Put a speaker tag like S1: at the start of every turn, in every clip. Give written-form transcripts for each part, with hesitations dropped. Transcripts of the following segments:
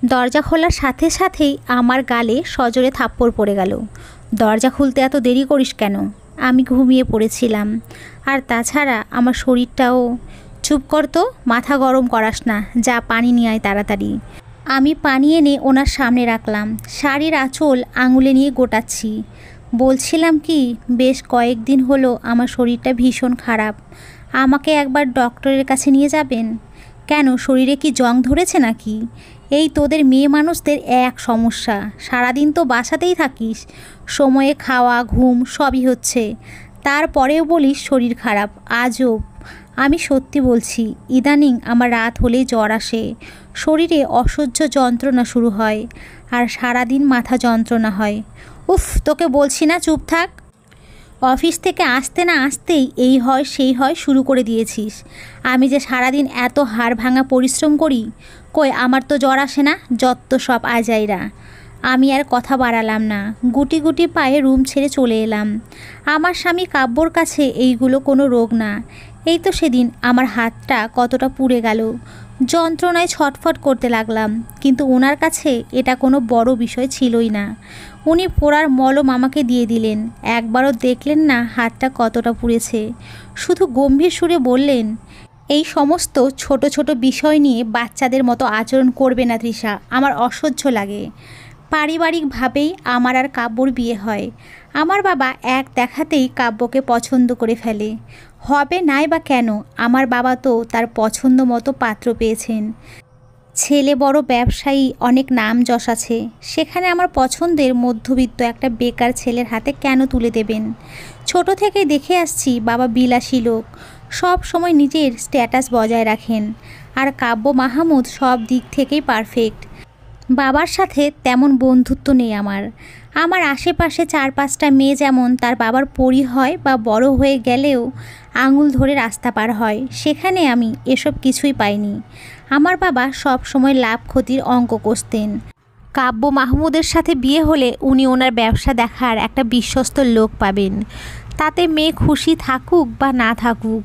S1: দরজা খোলার সাথে সাথেই আমার গালে সজোরে থাপ্পড় পড়ে গেল। দরজা খুলতে এত দেরি করিস কেন? আমি ঘুমিয়ে পড়েছিলাম। আর তাছাড়া আমার শরীরটাও। চুপ কর তো, মাথা গরম করাস না, যা পানি নিয়ে আয় তাড়াতাড়ি। আমি পানি এনে ওনার সামনে রাখলাম। শাড়ির আঁচল আঙুলে নিয়ে গোটাচ্ছি। বলছিলাম কি, বেশ কয়েকদিন হলো আমার শরীরটা ভীষণ খারাপ। আমাকে একবার ডক্টরের কাছে নিয়ে যাবেন? কেন, শরীরে কি জং ধরেছে নাকি? এই তোদের মেয়ে মানুষদের এক সমস্যা, সারাদিন তো বাসাতেই থাকিস, সময়ে খাওয়া ঘুম সবই হচ্ছে, তারপরেও বলিস শরীর খারাপ। আজব। আমি সত্যি বলছি, ইদানিং আমার রাত হলেই জ্বর আসে, শরীরে অসহ্য যন্ত্রণা শুরু হয়, আর সারাদিন মাথা যন্ত্রণা হয়। উফ, তোকে বলছি না চুপ থাক। অফিস থেকে আসতে না আসতেই এই হয় সেই হয় শুরু করে দিয়েছিস। আমি যে সারাদিন এত হাড় ভাঙা পরিশ্রম করি, কই আমার তো জ্বর আসে না? যত সব আজাইরা। আমি আর কথা বাড়ালাম না, গুটি গুটি পায়ে রুম ছেড়ে চলে এলাম। আমার স্বামী কাব্যর কাছে এইগুলো কোনো রোগ না। এই তো সেদিন আমার হাতটা কতটা পুড়ে গেল, যন্ত্রণায় ছটফট করতে লাগলাম, কিন্তু ওনার কাছে এটা কোনো বড় বিষয় ছিলই না। উনি পোড়ার মলম আমাকে দিয়ে দিলেন, একবারও দেখলেন না হাতটা কতটা পুড়েছে। শুধু গম্ভীর সুরে বললেন, এই সমস্ত ছোট ছোট বিষয় নিয়ে বাচ্চাদের মতো আচরণ করবে না তৃষা, আমার অসহ্য লাগে। পারিবারিকভাবেই আমার আর কাব্যর বিয়ে হয়। আমার বাবা এক দেখাতেই কাব্যকে পছন্দ করে ফেলে। হবে নাই বা কেন, আমার বাবা তো তার পছন্দ মতো পাত্র পেয়েছেন। ছেলে বড় ব্যবসায়ী, অনেক নাম যশ আছে, সেখানে আমার পছন্দের মধ্যবিত্ত একটা বেকার ছেলের হাতে কেন তুলে দেবেন? ছোট থেকে দেখে আসছি বাবা বিলাসী লোক, সব সময় নিজের স্ট্যাটাস বজায় রাখেন। আর কাব্য মাহমুদ সব দিক থেকেই পারফেক্ট। বাবার সাথে তেমন বন্ধুত্ব নেই আমার। আমার আশেপাশে 4-5টা মেয়ে যেমন তার বাবার পরী হয় বা বড় হয়ে গেলেও আঙুল ধরে রাস্তা পার হয়, সেখানে আমি এসব কিছুই পাইনি। আমার বাবা সব সময় লাভ ক্ষতির অঙ্ক কষতেন। কাব্য মাহমুদের সাথে বিয়ে হলে উনি ওনার ব্যবসা দেখার একটা বিশ্বস্ত লোক পাবেন, তাতে মেয়ে খুশি থাকুক বা না থাকুক।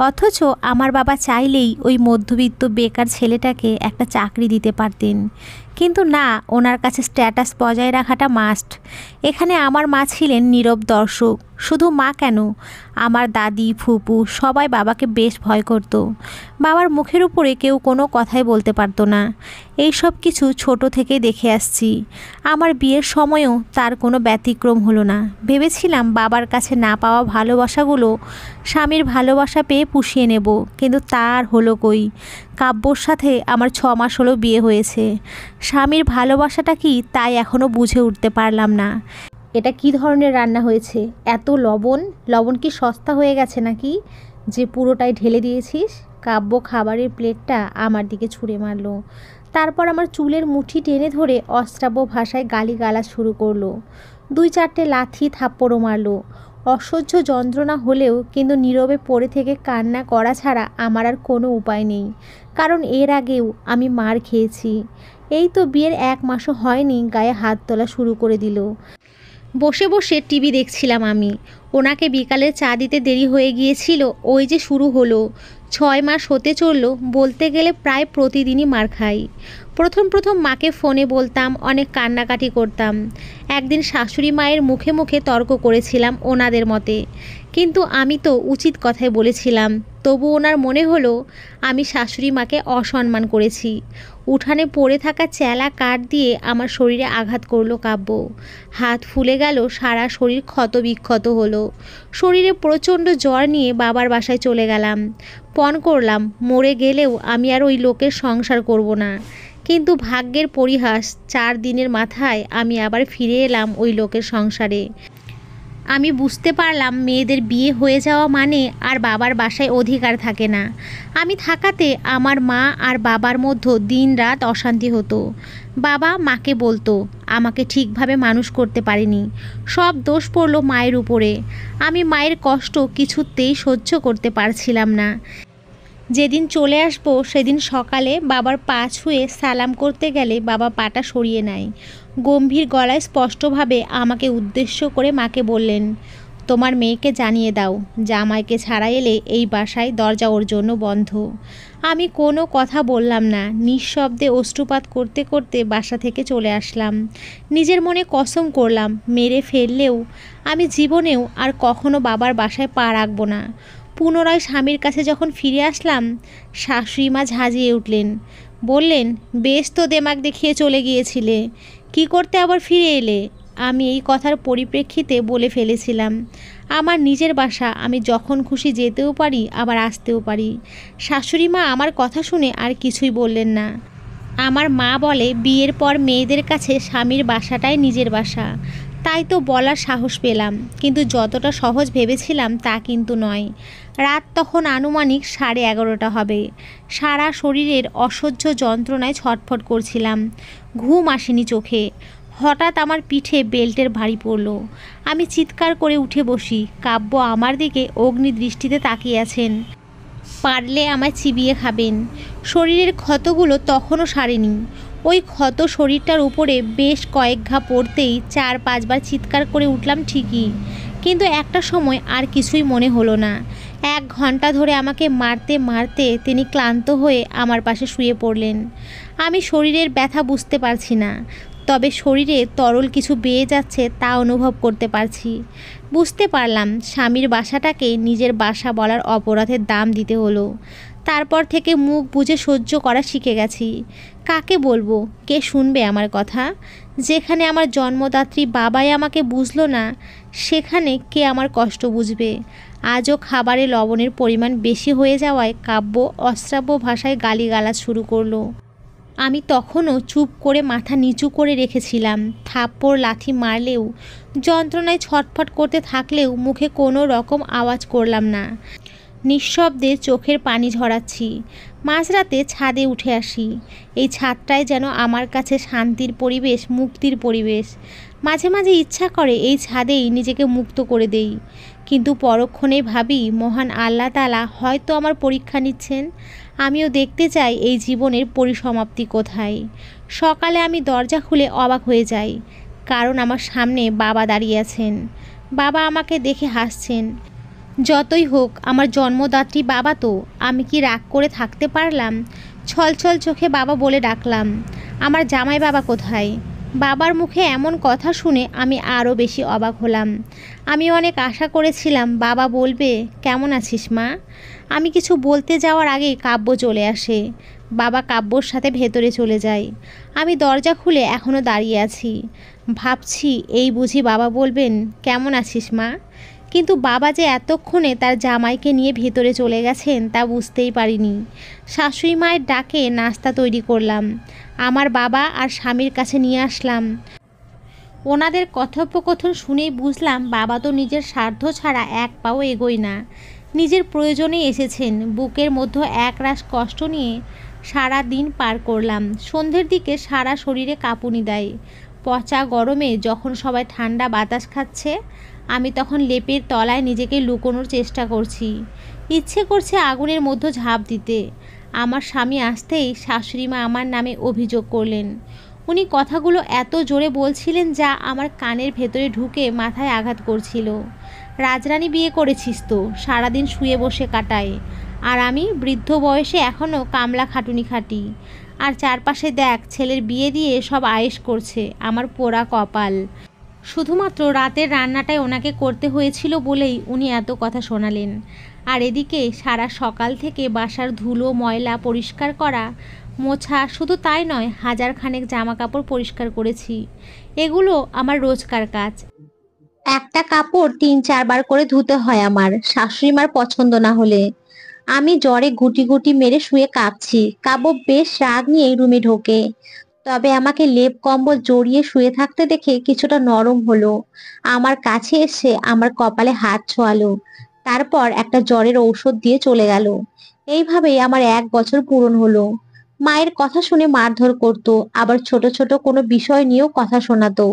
S1: অথচ আমার বাবা চাইলেই ওই মধ্যবিত্ত বেকার ছেলেটাকে একটা চাকরি দিতে পারতেন, কিন্তু না, ওনার কাছে স্ট্যাটাস বজায় রাখাটা মাস্ট। এখানে আমার মা ছিলেন নীরব দর্শক। শুধু মা কেন, আমার দাদি ফুপু সবাই বাবাকে বেশ ভয় করত। বাবার মুখের উপরে কেউ কোনো কথাই বলতে পারতো না। এই সব কিছু ছোট থেকে দেখে আসছি। আমার বিয়ের সময়ও তার কোনো ব্যতিক্রম হলো না। ভেবেছিলাম বাবার কাছে না পাওয়া ভালোবাসাগুলো স্বামীর ভালোবাসা পেয়ে পুষিয়ে নেব, কিন্তু তার হলো কই। কাব্যর সাথে আমার 6 মাস হলো বিয়ে হয়েছে, স্বামীর ভালোবাসাটা কি তাই এখনও বুঝে উঠতে পারলাম না। এটা কি ধরনের রান্না হয়েছে? এত লবণ, লবণ কি সস্তা হয়ে গেছে নাকি যে পুরোটাই ঢেলে দিয়েছিস? কাব্য খাবারের প্লেটটা আমার দিকে ছুঁড়ে মারল, তারপর আমার চুলের মুঠি টেনে ধরে অশ্রাব্য ভাষায় গালিগালাজ শুরু করলো। 2-4টে লাথি থাপ্পড়ও মারলো। অসহ্য যন্ত্রণা হলেও কিন্তু নীরবে পড়ে থেকে কান্না করা ছাড়া আমার আর কোনো উপায় নেই, কারণ এর আগেও আমি মার খেয়েছি। এই তো বিয়ের 1 মাসও হয়নি গায়ে হাত তোলা শুরু করে দিল। বসে বসে টিভি দেখছিলাম আমি। ওনাকে বিকালে চা দিতে দেরি হয়ে গিয়েছিল, ওই যে শুরু হলো। 6 মাস হতে চলল, বলতে গেলে প্রায় প্রতিদিনই মার খাই। প্রথম প্রথম মাকে ফোনে বলতাম, অনেক কান্নাকাটি করতাম। একদিন শাশুড়ি মায়ের মুখে মুখে তর্ক করেছিলাম ওনাদের মতে, কিন্তু আমি তো উচিত কথাই বলেছিলাম। তবু ওনার মনে হলো আমি শাশুড়ি মাকে অসম্মান করেছি। উঠানে পড়ে থাকা চেলা কাঠ দিয়ে আমার শরীরে আঘাত করলো কাব্য। হাত ফুলে গেল, সারা শরীর ক্ষত বিক্ষত হলো। শরীরে প্রচণ্ড জ্বর নিয়ে বাবার বাসায় চলে গেলাম। পণ করলাম মরে গেলেও আমি আর ওই লোকের সংসার করব না। কিন্তু ভাগ্যের পরিহাস, 4 দিনের মাথায় আমি আবার ফিরে এলাম ওই লোকের সংসারে। আমি বুঝতে পারলাম মেয়েদের বিয়ে হয়ে যাওয়া মানে আর বাবার বাসায় অধিকার থাকে না। আমি থাকাতে আমার মা আর বাবার মধ্যে দিনরাত অশান্তি হতো। বাবা মাকে বলতো আমাকে ঠিকভাবে মানুষ করতে পারিনি, সব দোষ পড়লো মায়ের উপরে। আমি মায়ের কষ্ট কিছুতেই সহ্য করতে পারছিলাম না। যেদিন চলে আসবো সেদিন সকালে বাবার পা ছুঁয়ে সালাম করতে গেলে বাবা পাটা সরিয়ে নেয়। গম্ভীর গলায় স্পষ্টভাবে আমাকে উদ্দেশ্য করে মাকে বললেন, তোমার মেয়েকে জানিয়ে দাও, জামাইকে ছাড়া এলে এই বাসায় দরজা ওর জন্য বন্ধ। আমি কোনো কথা বললাম না, নিঃশব্দে অশ্রুপাত করতে করতে বাসা থেকে চলে আসলাম। নিজের মনে কসম করলাম, মেরে ফেললেও আমি জীবনেও আর কখনো বাবার বাসায় পা রাখবো না। পুনরায় স্বামীর কাছে যখন ফিরে আসলাম, শাশুড়ি মা ঝাঁঝিয়ে উঠলেন, বললেন, বেশ তো দেমাগ দেখিয়ে চলে গিয়েছিলে, কি করতে আবার ফিরে এলে? আমি এই কথার পরিপ্রেক্ষিতে বলে ফেলেছিলাম, আমার নিজের বাসা, আমি যখন খুশি যেতেও পারি আবার আসতেও পারি। শাশুড়ি মা আমার কথা শুনে আর কিছুই বললেন না। আমার মা বলে, বিয়ের পর মেয়েদের কাছে স্বামীর বাসাটাই নিজের বাসা। তাই তো বলার সাহস পেলাম, কিন্তু যতটা সহজ ভেবেছিলাম তা কিন্তু নয়। রাত তখন আনুমানিক 11:30 হবে। সারা শরীরের অসহ্য যন্ত্রণায় ছটফট করছিলাম, ঘুম আসেনি চোখে। হঠাৎ আমার পিঠে বেল্টের ভারী পড়ল। আমি চিৎকার করে উঠে বসি। কাব্য আমার দিকে অগ্নি দৃষ্টিতে তাকিয়ে আছেন, পারলে আমায় চিবিয়ে খাবেন। শরীরের ক্ষতগুলো তখনও সারেনি। ওই ক্ষত শরীরটার উপরে বেশ কয়েক ঘা পড়তেই 4-5 বার চিৎকার করে উঠলাম ঠিকই, কিন্তু একটা সময় আর কিছুই মনে হলো না। 1 ঘন্টা ধরে আমাকে মারতে মারতে তিনি ক্লান্ত হয়ে আমার পাশে শুয়ে পড়লেন। আমি শরীরের ব্যথা বুঝতে পারছি না, তবে শরীরে তরল কিছু বেয়ে যাচ্ছে তা অনুভব করতে পারছি। বুঝতে পারলাম স্বামীর বাসাটাকে নিজের বাসা বলার অপরাধের দাম দিতে হলো। তারপর থেকে মুখ বুজে সহ্য করা শিখে গেছি। কাকে বলবো, কে শুনবে আমার কথা? যেখানে আমার জন্মদাত্রী বাবাই আমাকে বুঝলো না, সেখানে কে আমার কষ্ট বুঝবে? আজও খাবারে লবণের পরিমাণ বেশি হয়ে যাওয়ায় কাব্য অশ্রাব্য ভাষায় গালিগালাজ শুরু করলো। আমি তখনও চুপ করে মাথা নিচু করে রেখেছিলাম। থাপ্পড় লাথি মারলেও, যন্ত্রণায় ছটফট করতে থাকলেও মুখে কোনো রকম আওয়াজ করলাম না। নিঃশব্দে চোখের পানি ঝরাচ্ছি। মাঝরাতে ছাদে উঠে আসি। এই ছাদটাই যেন আমার কাছে শান্তির পরিবেশ, মুক্তির পরিবেশ। মাঝে মাঝে ইচ্ছা করে এই ছাদেই নিজেকে মুক্ত করে দেই, কিন্তু পরক্ষণেই ভাবি, মহান আল্লাহ তাআলা হয়তো আমার পরীক্ষা নিচ্ছেন। আমিও দেখতে চাই এই জীবনের পরিসমাপ্তি কোথায়। সকালে আমি দরজা খুলে অবাক হয়ে যাই, কারণ আমার সামনে বাবা দাঁড়িয়ে আছেন। বাবা আমাকে দেখে হাসছেন। যতই হোক আমার জন্মদাত্রী বাবা তো, আমি কি রাগ করে থাকতে পারলাম? ছলছল চোখে বাবা বলে ডাকলাম, আমার জামাই বাবা কোথায়? বাবার মুখে এমন কথা শুনে আমি আরও বেশি অবাক হলাম। আমি অনেক আশা করেছিলাম বাবা বলবে, কেমন আছিস মা? আমি কিছু বলতে যাওয়ার আগেই কাব্য চলে আসে। বাবা কাব্যর সাথে ভেতরে চলে যায়। আমি দরজা খুলে এখনও দাঁড়িয়ে আছি, ভাবছি এই বুঝি বাবা বলবেন, কেমন আছিস মা? কিন্তু বাবা যে এতক্ষণে তার জামাইকে নিয়ে ভেতরে চলে গেছেন তা বুঝতেই পারিনি। শাশুড়ি মায়ের ডাকে নাস্তা তৈরি করলাম, আমার বাবা আর স্বামীর কাছে নিয়ে আসলাম। ওনাদের কথোপকথন শুনেই বুঝলাম বাবা তো নিজের স্বার্থ ছাড়া এক পাও এগোয় না। নিজের প্রয়োজনেই এসেছেন। বুকের মধ্যে একরাশ কষ্ট নিয়ে সারা দিন পার করলাম। সন্ধ্যের দিকে সারা শরীরে কাঁপুনি দেয়। পচা গরমে যখন সবাই ঠান্ডা বাতাস খাচ্ছে, আমি তখন লেপের তলায় নিজেকে লুকোনোর চেষ্টা করছি। ইচ্ছে করছে আগুনের মধ্যে ঝাঁপ দিতে। আমার স্বামী আসতেই শাশুড়ি মা আমার নামে অভিযোগ করলেন। উনি কথাগুলো এত জোরে বলছিলেন যা আমার কানের ভেতরে ঢুকে মাথায় আঘাত করছিল। রাজরানী বিয়ে করেছিস তো, সারাদিন শুয়ে বসে কাটায়, আর আমি বৃদ্ধ বয়সে এখনও কামলা খাটুনি খাটি। আর চারপাশে দেখ, ছেলের বিয়ে দিয়ে সব আয়েশ করছে। আমার পোড়া কপাল। শুধুমাত্র রাতের রান্নাটাই ওনাকে করতে হয়েছিল বলেই উনি এত কথা শোনালেন। আর এদিকে সারা সকাল থেকে বাসার ধুলো ময়লা পরিষ্কার করা, মোছা, শুধু তাই নয়, 1000 খানেক জামা কাপড় পরিষ্কার করেছি। এগুলো আমার রোজকার কাজ। একটা কাপড় 3-4 বার করে ধুতে হয় আমার, শাশুড়ি মার পছন্দ না হলে। আমি জ্বরে গুটি গুটি মেরে শুয়ে কাঁপছি। কাব্য বেশ রাগ নিয়ে রুমে ঢোকে, তবে আমাকে লেপ কম্বল জড়িয়ে শুয়ে থাকতে দেখে কিছুটা নরম হলো। আমার কাছে এসে আমার কপালে হাত ছোঁয়ালো, তারপর একটা জ্বরের ঔষধ দিয়ে চলে গেল। এইভাবেই আমার 1 বছর পূরণ হলো। মায়ের কথা শুনে মারধর করতো, আবার ছোট ছোট কোনো বিষয় নিয়েও কথা শোনাতো।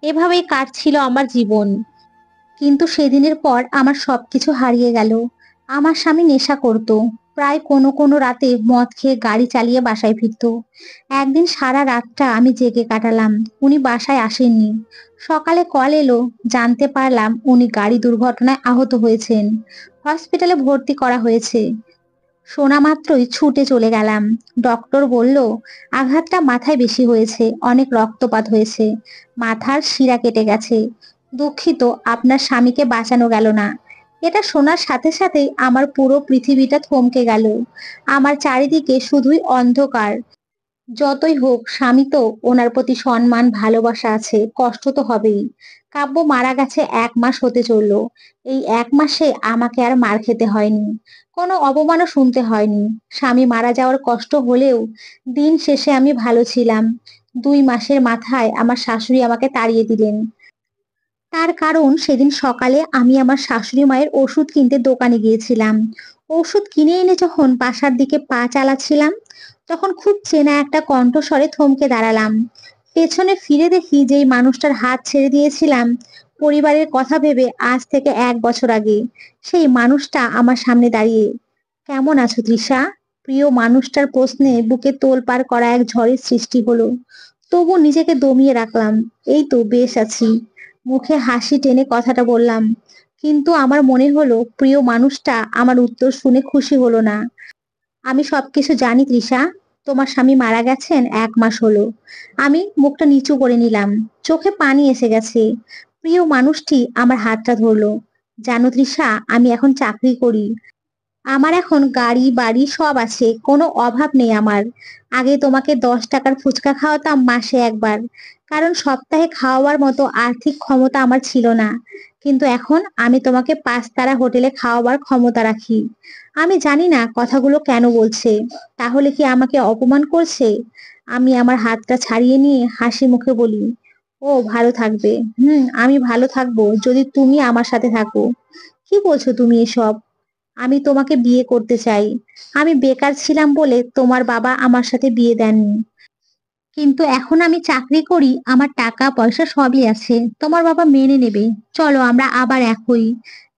S1: এভাবেই কাটছিল আমার জীবন। কিন্তু সেদিনের পর আমার সবকিছু হারিয়ে গেল। আমার স্বামী নেশা করত, প্রায় কোনো কোনো রাতে মদ খেয়ে গাড়ি চালিয়ে বাসায় ফিরতো। একদিন সারা রাতটা আমি জেগে কাটালাম, উনি বাসায় আসেননি। সকালে কল এলো, জানতে পারলাম উনি গাড়ি দুর্ঘটনায় আহত হয়েছেন, হসপিটালে ভর্তি করা হয়েছে। শোনা মাত্রই ছুটে চলে গেলাম। ডক্টর বলল আঘাতটা মাথায় বেশি হয়েছে, অনেক রক্তপাত হয়েছে, মাথার শিরা কেটে গেছে। দুঃখিত, আপনার স্বামীকে বাঁচানো গেল না। এটা শোনার সাথে সাথেই আমার পুরো পৃথিবীটা থমকে গেল। আমার চারিদিকে শুধুই অন্ধকার। যতই হোক স্বামী তো, ওনার প্রতি সম্মান ভালোবাসা আছে, কষ্ট তো হবেই। কাব্য মারা গেছে 1 মাস হতে চললো। এই 1 মাসে আমাকে আর মার খেতে হয়নি, কোনো অপমানও শুনতে হয়নি। স্বামী মারা যাওয়ার কষ্ট হলেও দিন শেষে আমি ভালো ছিলাম। 2 মাসের মাথায় আমার শাশুড়ি আমাকে তাড়িয়ে দিলেন। তার কারণ সেদিন সকালে আমি আমার শাশুড়ি মায়ের ওষুধ কিনতে দোকানে গিয়েছিলাম। ওষুধ কিনে এনে যখন বাসার দিকে পা চালাচ্ছিলাম, তখন খুব চেনা একটা কণ্ঠস্বরে থমকে দাঁড়ালাম। পেছনে ফিরে দেখি যেই মানুষটার হাত ছেড়ে দিয়েছিলাম পরিবারের কথা ভেবে আজ থেকে 1 বছর আগে, সেই মানুষটা আমার সামনে দাঁড়িয়ে। কেমন আছো তৃষা? প্রিয় মানুষটার প্রশ্নে বুকে তোলপাড় করা এক ঝড়ের সৃষ্টি হলো। তবু নিজেকে দমিয়ে রাখলাম। এই তো বেশ আছি, মুখে হাসি টেনে কথাটা বললাম। কিন্তু আমার মনে হলো প্রিয় মানুষটা আমার উত্তর শুনে খুশি হলো না। আমি সবকিছু জানি তৃষা, তোমার স্বামী মারা গেছেন 1 মাস হলো। আমি মুখটা নিচু করে নিলাম, চোখে পানি এসে গেছে। প্রিয় মানুষটি আমার হাতটা ধরলো। জানো তৃষা, আমি এখন চাকরি করি। আমার এখন গাড়ি বাড়ি সব আছে, কোনো অভাব নেই আমার। আগে তোমাকে 10 টাকার ফুচকা খাওয়াতাম মাসে একবার, কারণ সপ্তাহে খাওয়াবার মতো আর্থিক ক্ষমতা আমার ছিল না। কিন্তু এখন আমি তোমাকে 5 তারা হোটেলে খাওয়াবার ক্ষমতা রাখি। আমি জানি না কথাগুলো কেন বলছে, তাহলে কি আমাকে অপমান করছে? আমি আমার হাতটা ছাড়িয়ে নিয়ে হাসি মুখে বলি, ও ভালো থাকবে। আমি ভালো থাকবো যদি তুমি আমার সাথে থাকো। কি বলছো তুমি এসব? আমি তোমাকে বিয়ে করতে চাই। আমি বেকার ছিলাম বলে তোমার বাবা আমার সাথে বিয়ে দেননি, কিন্তু এখন আমি চাকরি করি, আমার টাকা পয়সা সবই আছে, তোমার বাবা মেনে নেবে। চলো আমরা আবার এক হই।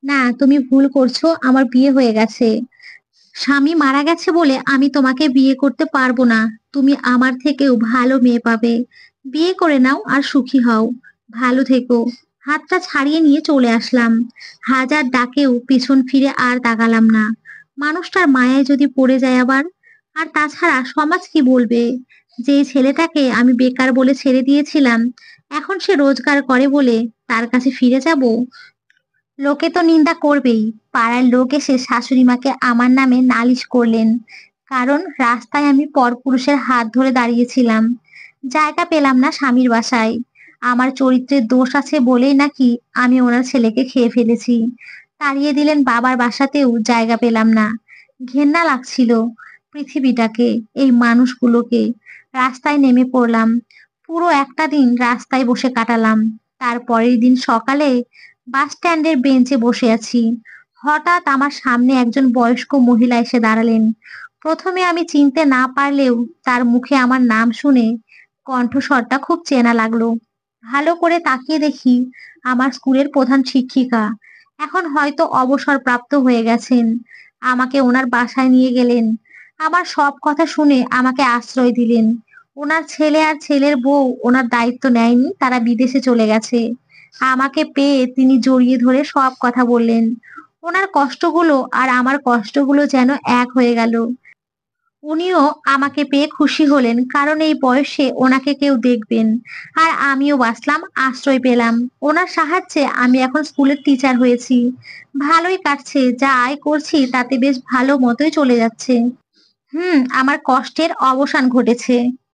S1: না, তুমি ভুল করছো, আমার বিয়ে হয়ে গেছে। স্বামী মারা গেছে বলে আমি তোমাকে বিয়ে করতে পারবো না। তুমি আমার থেকেও ভালো মেয়ে পাবে। বিয়ে করে নাও আর সুখী হও। ভালো থেকো। হাতটা ছাড়িয়ে নিয়ে চলে আসলাম। হাজার ডাকেও পিছন ফিরে আর তাকালাম না। মানুষটার মায়ায় যদি পড়ে যায় আবার। আর তাছাড়া সমাজ কি বলবে? যে ছেলেটাকে আমি বেকার বলে ছেড়ে দিয়েছিলাম, এখন সে রোজগার করে বলে তার কাছে ফিরে যাব? লোকে তো নিন্দা করবেই। পাড়ার লোক এসে শাশুড়ি মাকে আমার নামে নালিশ করলেন, কারণ রাস্তায় আমি পরপুরুষের হাত ধরে দাঁড়িয়েছিলাম। জায়গা পেলাম না স্বামীর বাসায়। আমার চরিত্রের দোষ আছে বলেই নাকি আমি ওনার ছেলেকে খেয়ে ফেলেছি। তাড়িয়ে দিলেন বাবার বাসাতেও জায়গা পেলাম না। ঘেন্না লাগছিল পৃথিবীটাকে, এই মানুষগুলোকে। রাস্তায় নেমে পড়লাম। পুরো একটা দিন রাস্তায় বসে কাটালাম। তারপরের দিন সকালে বাস স্ট্যান্ডের বেঞ্চে বসে আছি। হঠাৎ আমার সামনে একজন বয়স্ক মহিলা এসে দাঁড়ালেন। প্রথমে আমি চিনতে না পারলেও তার মুখে আমার নাম শুনে কণ্ঠস্বরটা খুব চেনা লাগলো। ভালো করে তাকিয়ে দেখি আমার স্কুলের প্রধান শিক্ষিকা। এখন হয়তো অবসরপ্রাপ্ত হয়ে গেছেন। আমাকে ওনার বাসায় নিয়ে গেলেন। আমার সব কথা শুনে আমাকে আশ্রয় দিলেন। ওনার ছেলে আর ছেলের বউ ওনার দায়িত্ব নেয়নি, তারা বিদেশে চলে গেছে। আমাকে পেয়ে তিনি জড়িয়ে ধরে সব কথা বললেন। ওনার কষ্টগুলো আর আমার কষ্টগুলো যেন এক হয়ে গেল। উনিও আমাকে পেয়ে খুশি হলেন, কারণ এই বয়সে ওনাকে কেউ দেখবেন। আর আমিও বাঁচলাম, আশ্রয় পেলাম। ওনার সাহায্যে আমি এখন স্কুলের টিচার হয়েছি। ভালোই কাটছে, যা আয় করছি তাতে বেশ ভালো মতোই চলে যাচ্ছে। আমার কষ্টের অবসান ঘটেছে।